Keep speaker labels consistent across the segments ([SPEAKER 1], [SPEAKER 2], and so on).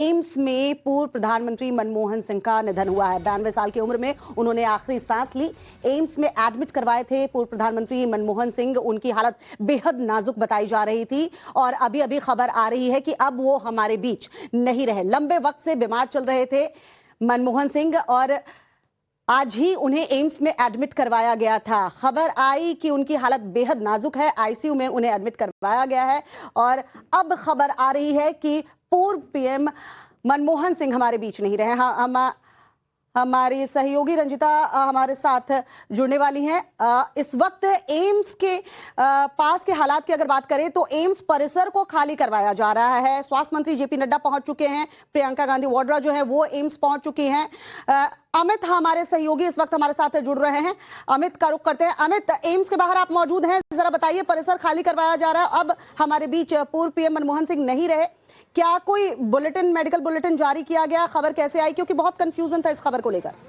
[SPEAKER 1] AIIMS में पूर्व प्रधानमंत्री मनमोहन सिंह का निधन हुआ है। 92 साल की उम्र में उन्होंने आखिरी सांस ली। एम्स में एडमिट करवाए थे पूर्व प्रधानमंत्री मनमोहन सिंह। उनकी हालत बेहद नाजुक बताई जा रही थी और अभी अभी खबर आ रही है कि अब वो हमारे बीच नहीं रहे। लंबे वक्त से बीमार चल रहे थे मनमोहन सिंह और आज ही उन्हें एम्स में एडमिट करवाया गया था। खबर आई कि उनकी हालत बेहद नाजुक है, आईसीयू में उन्हें एडमिट करवाया गया है और अब खबर आ रही है कि पूर्व पीएम मनमोहन सिंह हमारे बीच नहीं रहे। हमारी सहयोगी रंजिता हमारे साथ जुड़ने वाली हैं। इस वक्त एम्स के पास के हालात की अगर बात करें तो एम्स परिसर को खाली करवाया जा रहा है। स्वास्थ्य मंत्री जेपी नड्डा पहुंच चुके हैं, प्रियंका गांधी वाड्रा जो है वो एम्स पहुंच चुकी हैं। अमित हमारे सहयोगी इस वक्त हमारे साथ जुड़ रहे हैं। अमित का रुख करते हैं। अमित, एम्स के बाहर आप मौजूद हैं, जरा बताइए, परिसर खाली करवाया जा रहा है, अब हमारे बीच पूर्व पीएम मनमोहन सिंह नहीं रहे, क्या कोई बुलेटिन, मेडिकल बुलेटिन जारी किया गया? खबर कैसे आई, क्योंकि बहुत कंफ्यूजन था इस खबर को लेकर।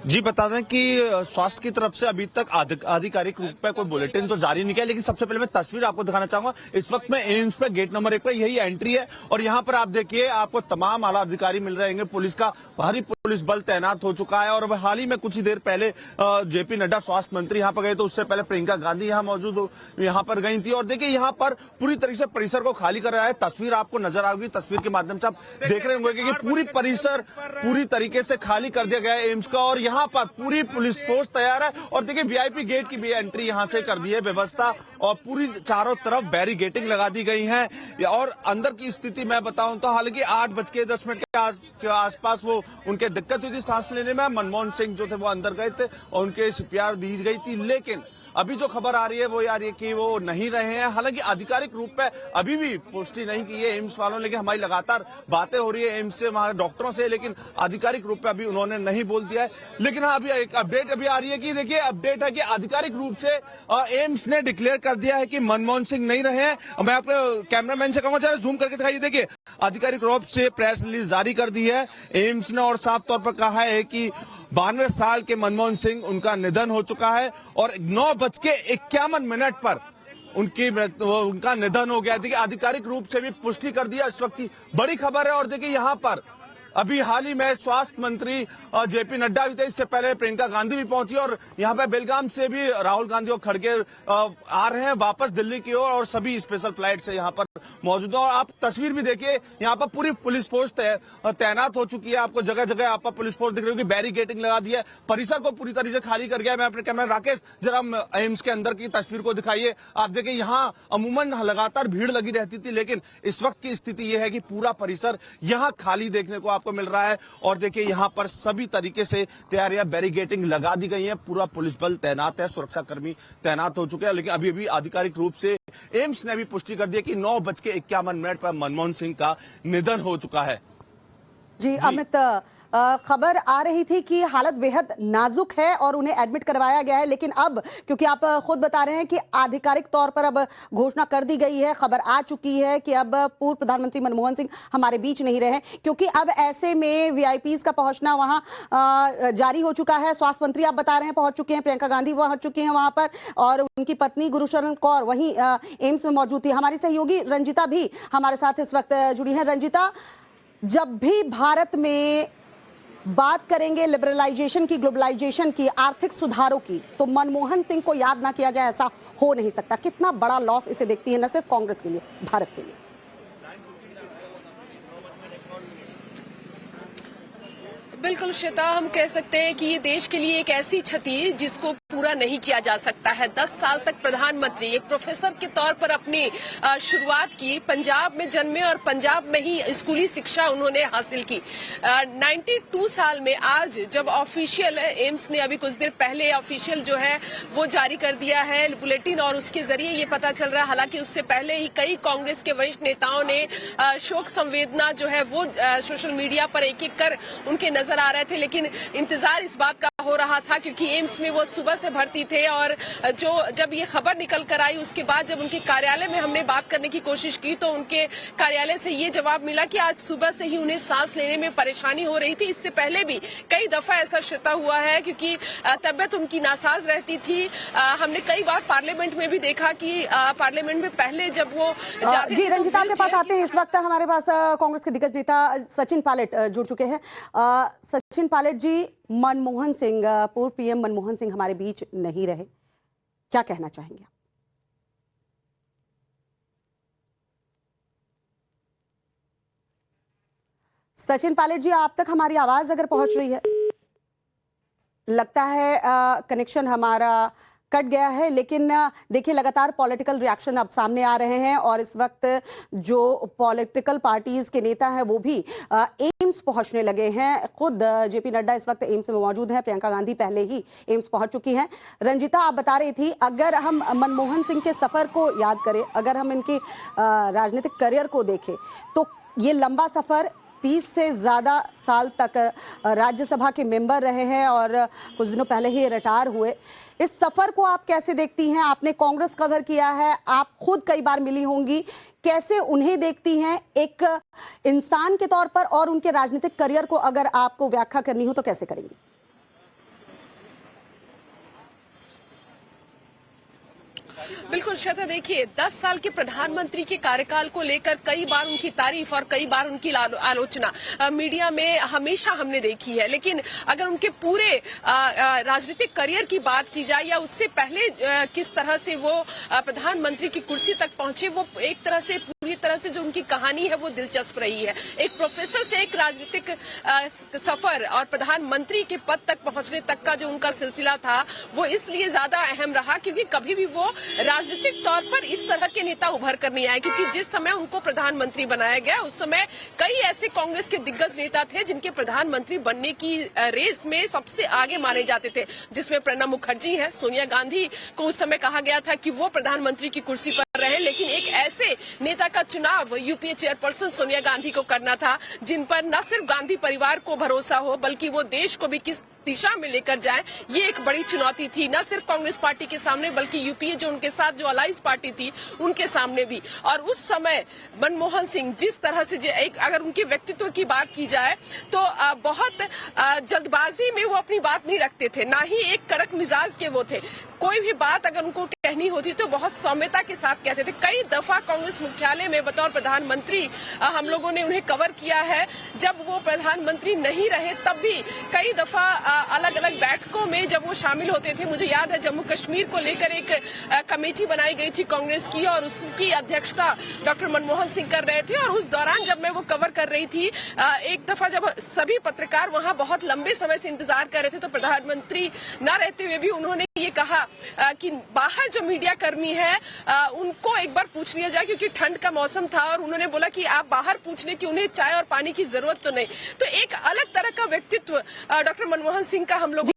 [SPEAKER 2] जी, बता दें कि स्वास्थ्य की तरफ से अभी तक आधिकारिक रूप में कोई बुलेटिन तो जारी नहीं किया, लेकिन सबसे पहले मैं तस्वीर आपको दिखाना चाहूंगा। इस वक्त मैं एम्स पे गेट नंबर 1 पर, यही एंट्री है और यहाँ पर आप देखिए आपको तमाम आला अधिकारी मिल रहे हैं। पुलिस का भारी पुलिस बल तैनात हो चुका है और हाल ही में कुछ ही देर पहले जेपी नड्डा स्वास्थ्य मंत्री यहाँ पर गए, तो उससे पहले प्रियंका गांधी यहाँ पर गई थी और देखिए यहाँ पर पूरी तरीके से परिसर को खाली कर रहा है। तस्वीर आपको नजर आएगी, तस्वीर के माध्यम से आप देख रहे होंगे कि पूरी परिसर पूरी तरीके से खाली कर दिया गया है एम्स का और यहाँ पर पूरी पुलिस फोर्स तैयार है और देखिए वीआईपी गेट की भी एंट्री यहाँ से कर दी है व्यवस्था और पूरी चारों तरफ बैरिकेडिंग लगा दी गई है। और अंदर की स्थिति मैं बताऊं तो हालांकि 8:10 के आसपास वो उनके दिक्कत हुई थी सांस लेने में। मनमोहन सिंह जो थे वो अंदर गए थे और उनके सीपीआर दी गई थी, लेकिन अभी जो खबर आ रही है वो आ रही है कि वो नहीं रहे हैं। हालांकि आधिकारिक रूप पे अभी भी पुष्टि नहीं की है एम्स वालों, लेकिन हमारी लगातार बातें हो रही है एम्स से, वहां डॉक्टरों से, लेकिन आधिकारिक रूप पे अभी उन्होंने नहीं बोल दिया है। लेकिन हाँ, अभी एक अपडेट अभी आ रही है कि देखिए अपडेट है कि आधिकारिक रूप से एम्स ने डिक्लेयर कर दिया है कि मनमोहन सिंह नहीं रहे हैं। मैं आपको कैमरामैन से कहूंगा जरा जूम करके दिखाइए। देखिए आधिकारिक रूप से प्रेस रिलीज जारी कर दी है एम्स ने और साफ तौर पर कहा है कि 92 साल के मनमोहन सिंह उनका निधन हो चुका है और 9:51 पर उनका निधन हो गया। देखिए आधिकारिक रूप से भी पुष्टि कर दिया, इस वक्त की बड़ी खबर है। और देखिए यहाँ पर अभी हाल ही में स्वास्थ्य मंत्री जेपी नड्डा भी थे, इससे पहले प्रियंका गांधी भी पहुंची और यहाँ पे बेलगाम से भी राहुल गांधी और खड़गे आ रहे हैं वापस दिल्ली की ओर और सभी स्पेशल फ्लाइट से यहाँ पर मौजूद है। और आप तस्वीर भी देखिए, यहाँ पर पूरी पुलिस फोर्स तैनात हो चुकी है। आपको जगह जगह आप पुलिस फोर्स दिख रही होगी, बैरिकेडिंग लगा दी है, परिसर को पूरी तरीके से खाली कर गया। मैं अपने कैमरा राकेश जरा एम्स के अंदर की तस्वीर को दिखाइए। आप देखिए यहाँ अमूमन लगातार भीड़ लगी रहती थी, लेकिन इस वक्त की स्थिति यह है कि पूरा परिसर यहाँ खाली देखने को आपको मिल रहा है। और देखिए यहाँ पर सभी तरीके से तैयारियां, बैरिकेडिंग लगा दी गई है, पूरा पुलिस बल तैनात है, सुरक्षा कर्मी तैनात हो चुके हैं। लेकिन अभी भी आधिकारिक रूप से एम्स ने भी पुष्टि कर दी कि 9:51 पर मनमोहन सिंह का निधन हो चुका है।
[SPEAKER 1] जी अमित, खबर आ रही थी कि हालत बेहद नाजुक है और उन्हें एडमिट करवाया गया है, लेकिन अब क्योंकि आप खुद बता रहे हैं कि आधिकारिक तौर पर अब घोषणा कर दी गई है, खबर आ चुकी है कि अब पूर्व प्रधानमंत्री मनमोहन सिंह हमारे बीच नहीं रहे, क्योंकि अब ऐसे में वीआईपीज का पहुंचना वहां जारी हो चुका है। स्वास्थ्य मंत्री आप बता रहे हैं पहुंच चुके हैं, प्रियंका गांधी पहुंच चुकी हैं वहां पर और उनकी पत्नी गुरुशरण कौर वहीं एम्स में मौजूद थी। हमारी सहयोगी रंजिता भी हमारे साथ इस वक्त जुड़ी है। रंजिता, जब भी भारत में बात करेंगे लिबरलाइजेशन की, ग्लोबलाइजेशन की, आर्थिक सुधारों की, तो मनमोहन सिंह को याद ना किया जाए ऐसा हो नहीं सकता। कितना बड़ा लॉस इसे देखती है, न सिर्फ कांग्रेस के लिए, भारत के लिए।
[SPEAKER 3] बिल्कुल श्वेता, हम कह सकते हैं कि ये देश के लिए एक ऐसी क्षति है जिसको पूरा नहीं किया जा सकता है। 10 साल तक प्रधानमंत्री, एक प्रोफेसर के तौर पर अपनी शुरुआत की, पंजाब में जन्मे और पंजाब में ही स्कूली शिक्षा उन्होंने हासिल की। 92 साल में आज जब ऑफिशियल एम्स ने अभी कुछ देर पहले ऑफिशियल जो है वो जारी कर दिया है बुलेटिन और उसके जरिए ये पता चल रहा है, हालांकि उससे पहले ही कई कांग्रेस के वरिष्ठ नेताओं ने शोक संवेदना जो है वो सोशल मीडिया पर एक एक कर उनके नजर नजर आ रहे थे, लेकिन इंतजार इस बात का हो रहा था क्योंकि एम्स में वो सुबह से भर्ती थे और जब ये खबर निकल कर आई उसके बाद जब उनके कार्यालय में हमने बात करने की कोशिश की तो उनके कार्यालय से ये जवाब मिला कि आज सुबह से ही उन्हें सांस लेने में परेशानी हो रही थी। इससे पहले भी कई दफा ऐसा श्वेता हुआ है क्योंकि तबियत उनकी नासाज रहती थी। हमने कई बार पार्लियामेंट में भी देखा कि पार्लियामेंट में पहले जब वो
[SPEAKER 1] जी रंजिता, आपके पास आते हैं। इस वक्त हमारे पास कांग्रेस के दिग्गज नेता सचिन पायलट जुड़ चुके हैं। सचिन पायलट जी, मनमोहन सिंह, पूर्व पीएम मनमोहन सिंह हमारे बीच नहीं रहे, क्या कहना चाहेंगे? सचिन पायलट जी, आप तक हमारी आवाज अगर पहुंच रही है? लगता है कनेक्शन हमारा कट गया है, लेकिन देखिए लगातार पॉलिटिकल रिएक्शन अब सामने आ रहे हैं और इस वक्त जो पॉलिटिकल पार्टीज के नेता हैं वो भी एम्स पहुंचने लगे हैं। खुद जेपी नड्डा इस वक्त एम्स में मौजूद हैं, प्रियंका गांधी पहले ही एम्स पहुंच चुकी हैं। रंजिता, आप बता रही थी अगर हम मनमोहन सिंह के सफर को याद करें, अगर हम इनके राजनीतिक करियर को देखें तो ये लंबा सफर, 30 से ज़्यादा साल तक राज्यसभा के मेंबर रहे हैं और कुछ दिनों पहले ही रिटायर हुए। इस सफ़र को आप कैसे देखती हैं? आपने कांग्रेस कवर किया है, आप खुद कई बार मिली होंगी, कैसे उन्हें देखती हैं एक इंसान के तौर पर, और उनके राजनीतिक करियर को अगर आपको व्याख्या करनी हो तो कैसे करेंगी?
[SPEAKER 3] बिल्कुल श्वेता, देखिए 10 साल के प्रधानमंत्री के कार्यकाल को लेकर कई बार उनकी तारीफ और कई बार उनकी आलोचना मीडिया में हमेशा हमने देखी है, लेकिन अगर उनके पूरे राजनीतिक करियर की बात की जाए या उससे पहले किस तरह से वो प्रधानमंत्री की कुर्सी तक पहुंचे, वो एक तरह से पूरी तरह से जो उनकी कहानी है वो दिलचस्प रही है। एक प्रोफेसर से एक राजनीतिक सफर और प्रधानमंत्री के पद तक पहुंचने तक का जो उनका सिलसिला था वो इसलिए ज्यादा अहम रहा क्योंकि कभी भी वो राजनीतिक तौर पर इस तरह के नेता उभर कर नहीं आए, क्योंकि जिस समय उनको प्रधानमंत्री बनाया गया उस समय कई ऐसे कांग्रेस के दिग्गज नेता थे जिनके प्रधानमंत्री बनने की रेस में सबसे आगे माने जाते थे, जिसमें प्रणब मुखर्जी है। सोनिया गांधी को उस समय कहा गया था कि वो प्रधानमंत्री की कुर्सी पर रहे, लेकिन एक ऐसे नेता का चुनाव यूपीए चेयरपर्सन सोनिया गांधी को करना था जिन पर न सिर्फ गांधी परिवार को भरोसा हो बल्कि वो देश को भी किस दिशा में लेकर जाए, ये एक बड़ी चुनौती थी न सिर्फ कांग्रेस पार्टी के सामने बल्कि यूपीए जो उनके साथ जो अलायंस पार्टी थी उनके सामने भी। और उस समय मनमोहन सिंह जिस तरह से एक अगर उनके व्यक्तित्व की बात की जाए तो बहुत जल्दबाजी में वो अपनी बात नहीं रखते थे, ना ही एक कड़क मिजाज के वो थे। कोई भी बात अगर उनको कहनी होती तो बहुत सौम्यता के साथ कहते थे। कई दफा कांग्रेस मुख्यालय में बतौर प्रधानमंत्री हम लोगों ने उन्हें कवर किया है, जब वो प्रधानमंत्री नहीं रहे तब भी कई दफा अलग अलग बैठकों में जब वो शामिल होते थे। मुझे याद है जम्मू कश्मीर को लेकर एक कमेटी बनाई गई थी कांग्रेस की और उसकी अध्यक्षता डॉक्टर मनमोहन सिंह कर रहे थे, और उस दौरान जब मैं वो कवर कर रही थी एक दफा जब सभी पत्रकार वहां बहुत लंबे समय से इंतजार कर रहे थे तो प्रधानमंत्री न रहते हुए भी उन्होंने ये कहा कि बाहर जो मीडिया कर्मी है उनको एक बार पूछ लिया जाए, क्योंकि ठंड का मौसम था और उन्होंने बोला कि आप बाहर पूछ लें कि उन्हें चाय और पानी की जरूरत तो नहीं। तो एक अलग तरह का व्यक्तित्व डॉक्टर मनमोहन सिंह का हम लोग